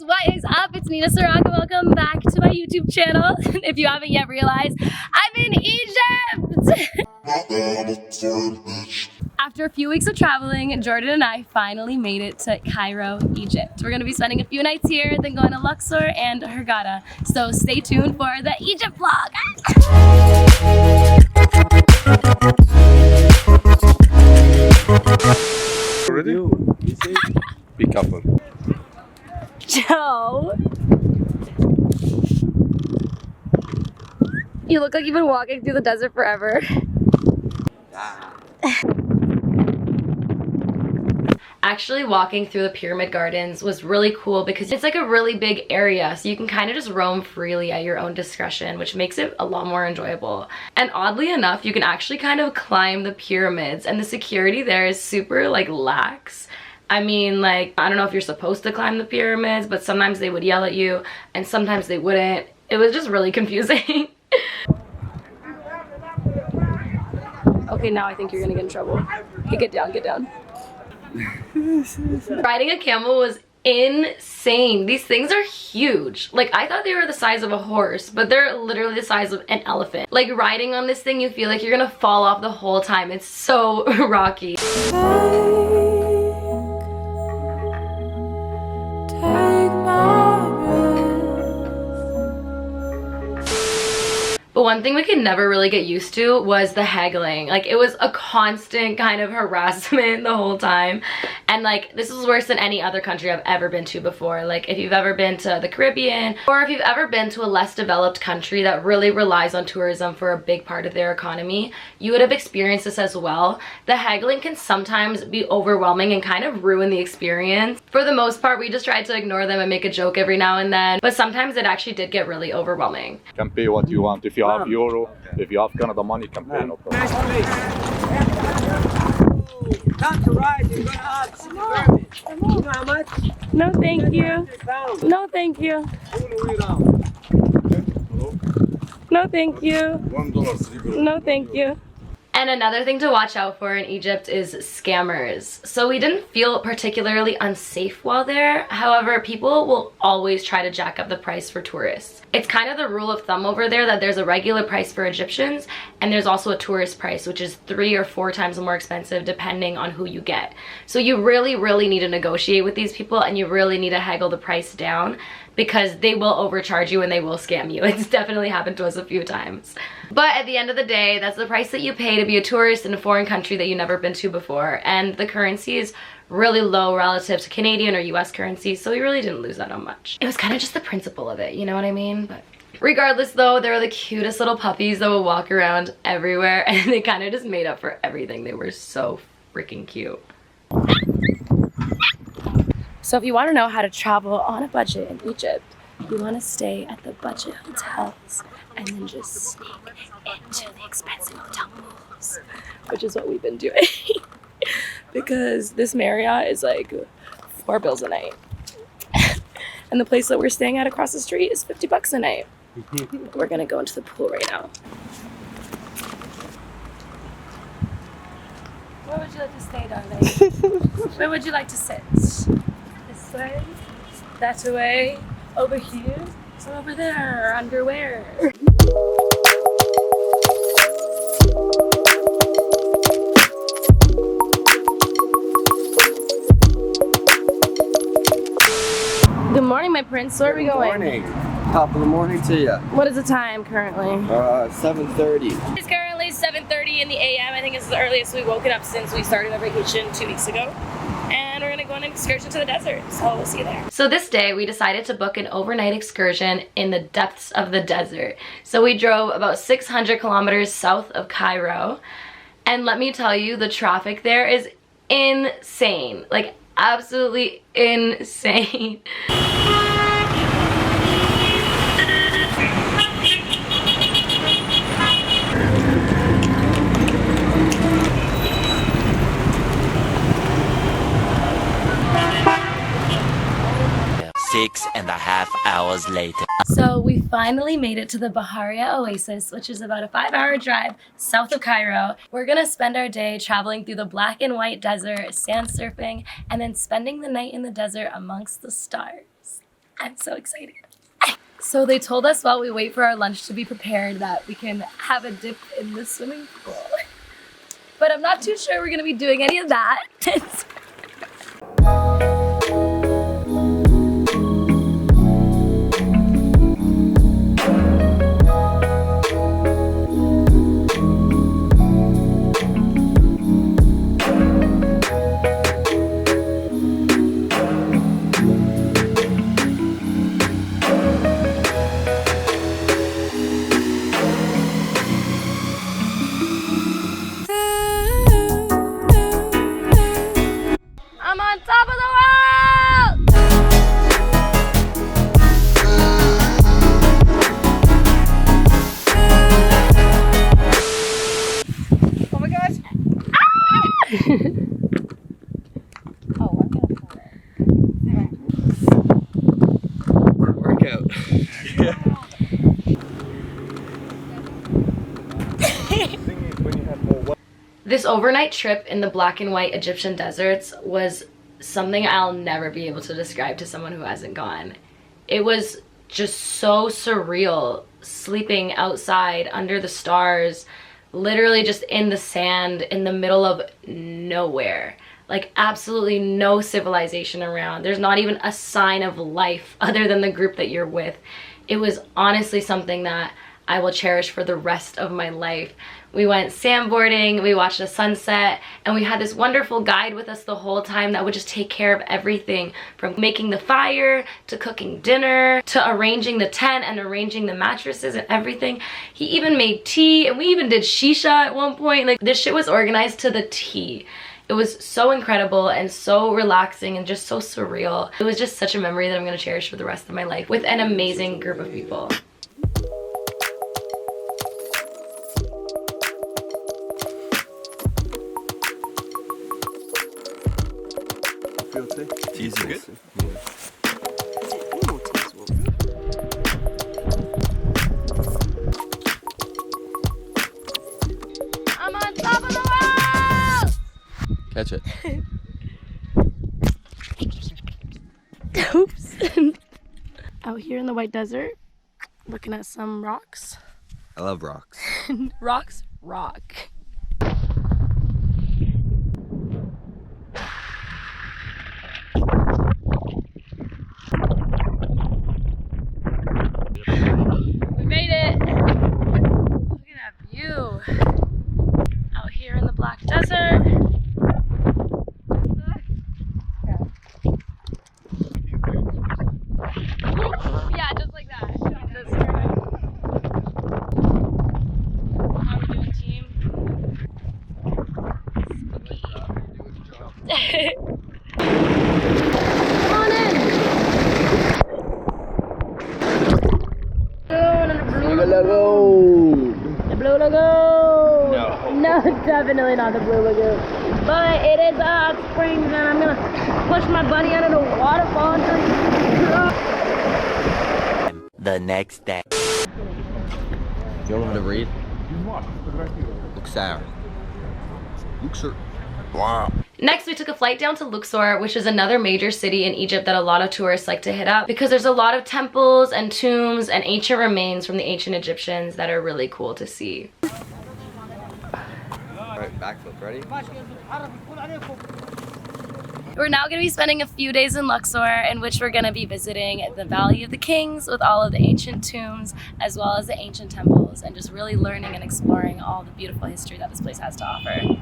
what is up? It's Nina Saraga. Welcome back to my YouTube channel. If you haven't yet realized, I'm in Egypt! After a few weeks of traveling, Jordan and I finally made it to Cairo, Egypt. We're gonna be spending a few nights here, then going to Luxor and Hurghada. So stay tuned for the Egypt vlog. Ready? Be careful. Joe, you look like you've been walking through the desert forever. Actually walking through the pyramid gardens was really cool because it's like a really big area, so you can kind of just roam freely at your own discretion, which makes it a lot more enjoyable. And oddly enough, you can actually kind of climb the pyramids, and the security there is super like lax. I mean, like, I don't know if you're supposed to climb the pyramids, but sometimes they would yell at you and sometimes they wouldn't. It was just really confusing. Okay, now I think you're gonna get in trouble. Okay, get down, get down. Riding a camel was insane. These things are huge. Like, I thought they were the size of a horse, but they're literally the size of an elephant. Like, riding on this thing, you feel like you're gonna fall off the whole time. It's so rocky. But one thing we could never really get used to was the haggling. Like, it was a constant kind of harassment the whole time. And like, this is worse than any other country I've ever been to before. Like, if you've ever been to the Caribbean, or if you've ever been to a less developed country that really relies on tourism for a big part of their economy, you would have experienced this as well. The haggling can sometimes be overwhelming and kind of ruin the experience. For the most part, we just tried to ignore them and make a joke every now and then, but sometimes it actually did get really overwhelming. You can pay what you want. If you have euro, if you have Canada money, you can pay no problem. Not to ride, you're gonna have some permit. You know how much? No, thank you. No, thank you. No, thank you. $1. No, thank you. And another thing to watch out for in Egypt is scammers. So we didn't feel particularly unsafe while there. However, people will always try to jack up the price for tourists. It's kind of the rule of thumb over there that there's a regular price for Egyptians and there's also a tourist price, which is 3 or 4 times more expensive depending on who you get. So you really need to negotiate with these people, and you really need to haggle the price down, because they will overcharge you and they will scam you. It's definitely happened to us a few times. But at the end of the day, that's the price that you pay to be a tourist in a foreign country that you've never been to before. And the currency is really low relative to Canadian or US currency, so we really didn't lose that on much. It was kind of just the principle of it, you know what I mean? But regardless though, they were the cutest little puppies that would walk around everywhere, and they kind of just made up for everything. They were so freaking cute. So if you want to know how to travel on a budget in Egypt, you want to stay at the budget hotels and then just sneak into the expensive hotel pools, which is what we've been doing. Because this Marriott is like $4 a night. And the place that we're staying at across the street is $50 a night. We're gonna go into the pool right now. Where would you like to stay, darling? Where would you like to sit? This way, that way, over here, or over there, underwear. Good morning, my prince. Where are we going? Good morning. Top of the morning to you. What is the time currently? 7:30. It's currently 7:30 in the a.m. I think it's the earliest we've woken up since we started our vacation 2 weeks ago. And we're gonna go on an excursion to the desert, so we'll see you there. So this day we decided to book an overnight excursion in the depths of the desert. So we drove about 600 kilometers south of Cairo, and let me tell you, the traffic there is insane. Like, absolutely insane. 6.5 hours later. So we finally made it to the Baharia Oasis, which is about a 5-hour drive south of Cairo. We're gonna spend our day traveling through the black and white desert, sand surfing, and then spending the night in the desert amongst the stars. I'm so excited. So they told us while we wait for our lunch to be prepared that we can have a dip in the swimming pool. But I'm not too sure we're gonna be doing any of that. I'm on top of the world! Oh my gosh! Oh, I'm gonna fall. Workout. This overnight trip in the black and white Egyptian deserts was something I'll never be able to describe to someone who hasn't gone. It was just so surreal, sleeping outside under the stars, literally just in the sand in the middle of nowhere. Like absolutely no civilization around. There's not even a sign of life other than the group that you're with. It was honestly something that I will cherish for the rest of my life. We went sandboarding, we watched the sunset, and we had this wonderful guide with us the whole time that would just take care of everything from making the fire to cooking dinner to arranging the tent and arranging the mattresses and everything. He even made tea, and we even did shisha at one point. Like, this shit was organized to the T. It was so incredible and so relaxing and just so surreal. It was just such a memory that I'm gonna cherish for the rest of my life with an amazing group of people. Teas are good? I'm on top of the world! Catch it. Oops. Out here in the white desert, looking at some rocks. I love rocks. Rocks rock. We made it! Look at that view. Out here in the black desert. Yeah, just like that. How are we doing, team? Spooky. Come on in! The Blue Lagoon! No, definitely not the Blue Lagoon. But it is a hot springs, and I'm gonna push my buddy under the waterfall until he... The next day. You don't know how to read? Luxor. Luxor. Wow. Next, we took a flight down to Luxor, which is another major city in Egypt that a lot of tourists like to hit up because there's a lot of temples and tombs and ancient remains from the ancient Egyptians that are really cool to see. Alright, backflip, ready? We're now going to be spending a few days in Luxor, in which we're going to be visiting the Valley of the Kings with all of the ancient tombs as well as the ancient temples, and just really learning and exploring all the beautiful history that this place has to offer.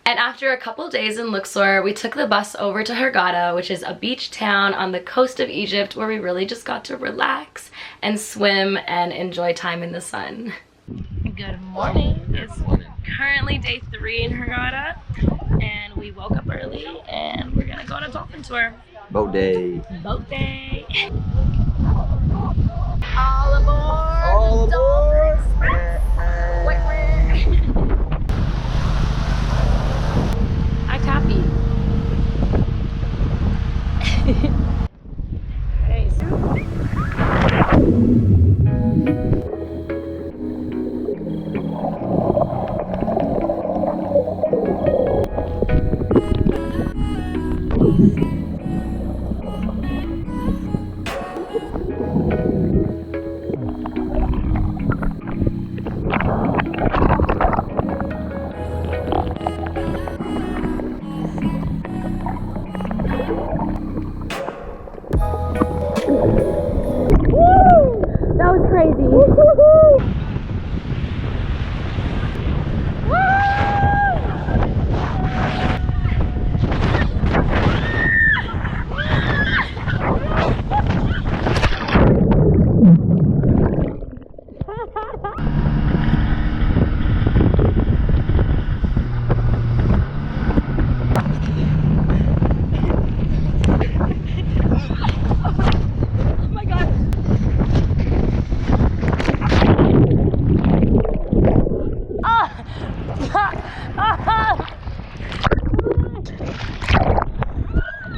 And after a couple days in Luxor, we took the bus over to Hurghada, which is a beach town on the coast of Egypt where we really just got to relax and swim and enjoy time in the sun. Good morning. It's currently day 3 in Hurghada, and we woke up early and we're gonna go on a dolphin tour. Boat day. Boat day. All aboard! All the Dolphin aboard. Express.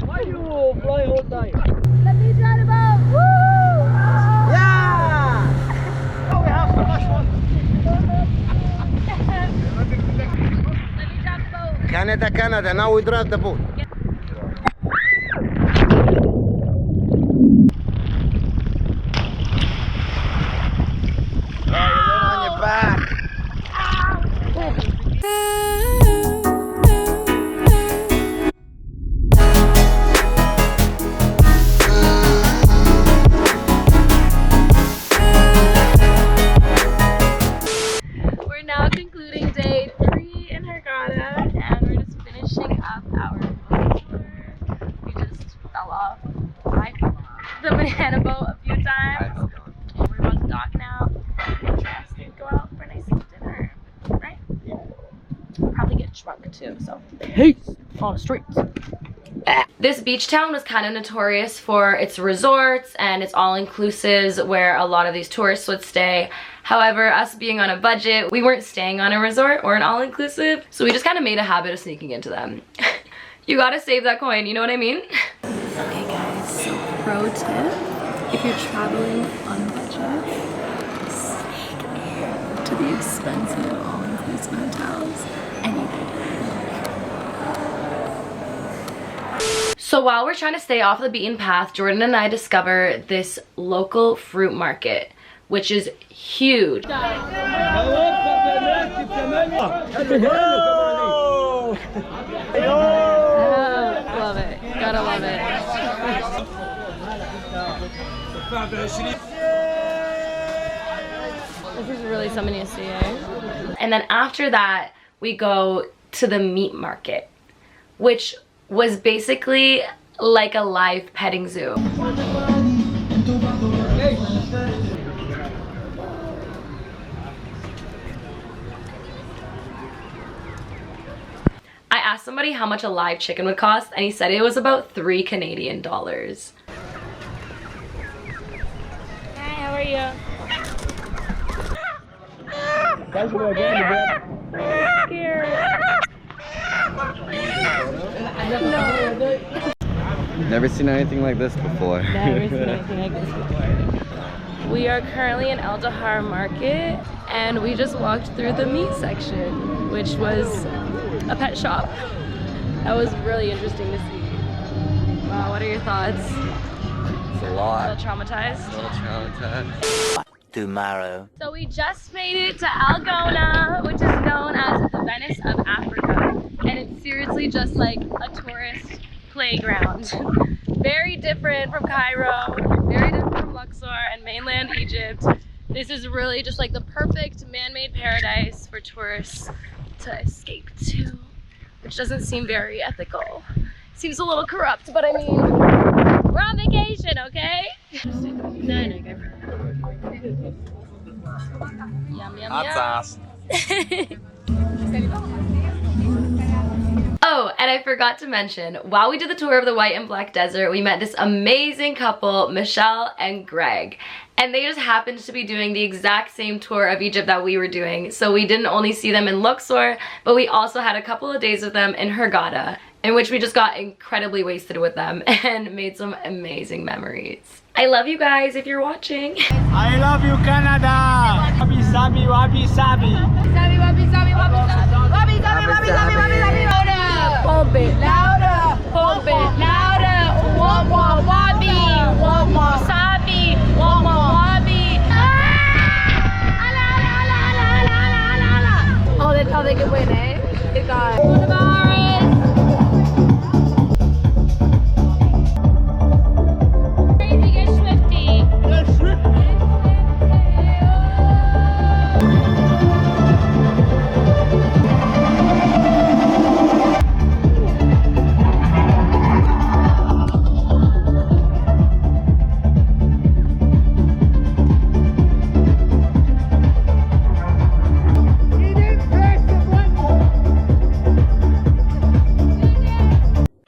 Why you fly all time? Let me try the boat. Woo! Yeah! Oh, we have so much fun. Let me drive the boat. Canada, Canada. Now we drive the boat. On your back. We're now concluding day 3 in Hurghada, and we're just finishing up our boat tour. We just fell off. I fell off the banana boat a few times. We're on the dock now. Get dressed and go out for a nice dinner, right? Yeah. Probably get drunk too, so peace on the streets. This beach town was kind of notorious for its resorts and its all-inclusives where a lot of these tourists would stay. However, us being on a budget, we weren't staying on a resort or an all-inclusive, so we just kind of made a habit of sneaking into them. You gotta save that coin, you know what I mean? Okay guys, so pro tip, if you're traveling on a budget, sneak into the expensive all-inclusive hotels and you can do it. So while we're trying to stay off the beaten path, Jordan and I discovered this local fruit market, which is huge. Love it. Gotta love it. This is really something to see, eh? And then after that, we go to the meat market, which was basically like a live petting zoo. I asked somebody how much a live chicken would cost, and he said it was about $3 Canadian. Hi, how are you? Never seen anything like this before. Never seen anything like this before. We are currently in El Dahar Market, and we just walked through the meat section, which was a pet shop. That was really interesting to see. Wow, what are your thoughts? It's a lot. A little traumatized? A little traumatized. Tomorrow. So we just made it to Gouna, which is known as the Venice of Africa. And it's seriously just like a tourist playground. Very different from Cairo, very different from Luxor and mainland Egypt. This is really just like the perfect man-made paradise for tourists to escape to, which doesn't seem very ethical. Seems a little corrupt, but I mean, we're on vacation, okay? No, go for it. Yum, yum, That's yum. Oh, and I forgot to mention, while we did the tour of the White and Black Desert, we met this amazing couple, Michelle and Greg. And they just happened to be doing the exact same tour of Egypt that we were doing. So we didn't only see them in Luxor, but we also had a couple of days with them in Hurghada, in which we just got incredibly wasted with them and made some amazing memories. I love you guys if you're watching. I love you, Canada. Wabi sabi, wabi sabi. Sabi, wabi, sabi, wabi, sabi. Wabi, sabi, wabi, sabi, wabi, sabi. Louder. Pump it louder. Pump it louder. One more wabi. One more sabi. One more wabi. Oh, that's how they can win, eh? They got crazy, get swifty.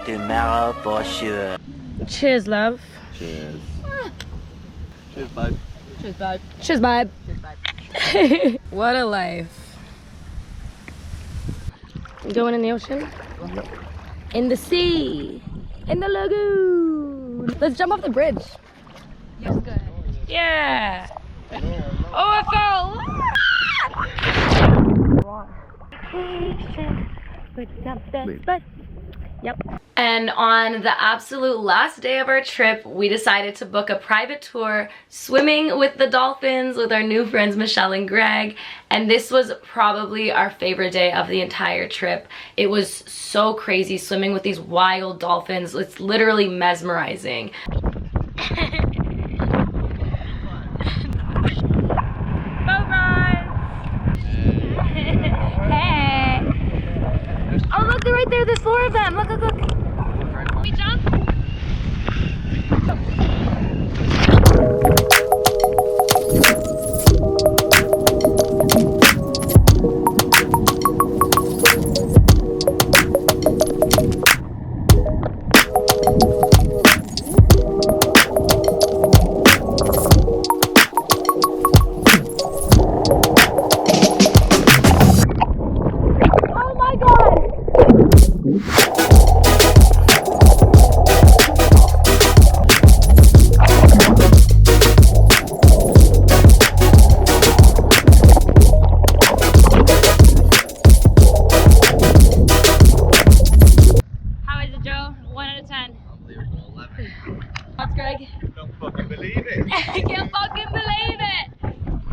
Tomorrow for sure. Cheers, love. Cheers. Cheers, bud. Cheers, babe. Cheers, babe. Cheers, babe. What a life. Going in the ocean? Yep. In the sea. In the lagoon. Let's jump off the bridge. Yes, good. Yeah. Oh, I fell. Yep. And on the absolute last day of our trip, we decided to book a private tour swimming with the dolphins with our new friends Michelle and Greg. And this was probably our favorite day of the entire trip. It was so crazy swimming with these wild dolphins. It's literally mesmerizing. Hey! Oh, look, they're right there. There's 4 of them. Look, look, look. We jump. What's Greg? Don't fucking believe it. I can't fucking believe it!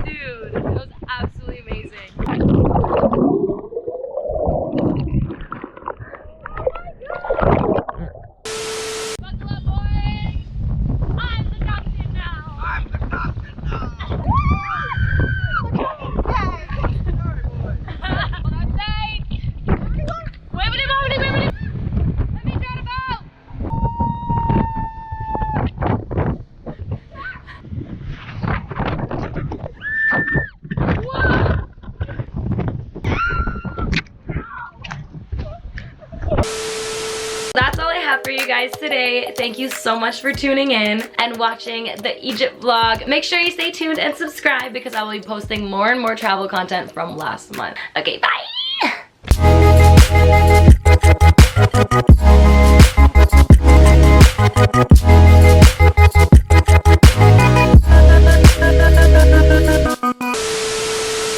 Dude, it was absolutely amazing. Buckle up, boys! I'm the captain now! I'm the captain now. Hold on tight! Wait, let me try to boat! That's all I have for you guys today. Thank you so much for tuning in and watching the Egypt vlog. Make sure you stay tuned and subscribe because I will be posting more and more travel content from last month. Okay, bye!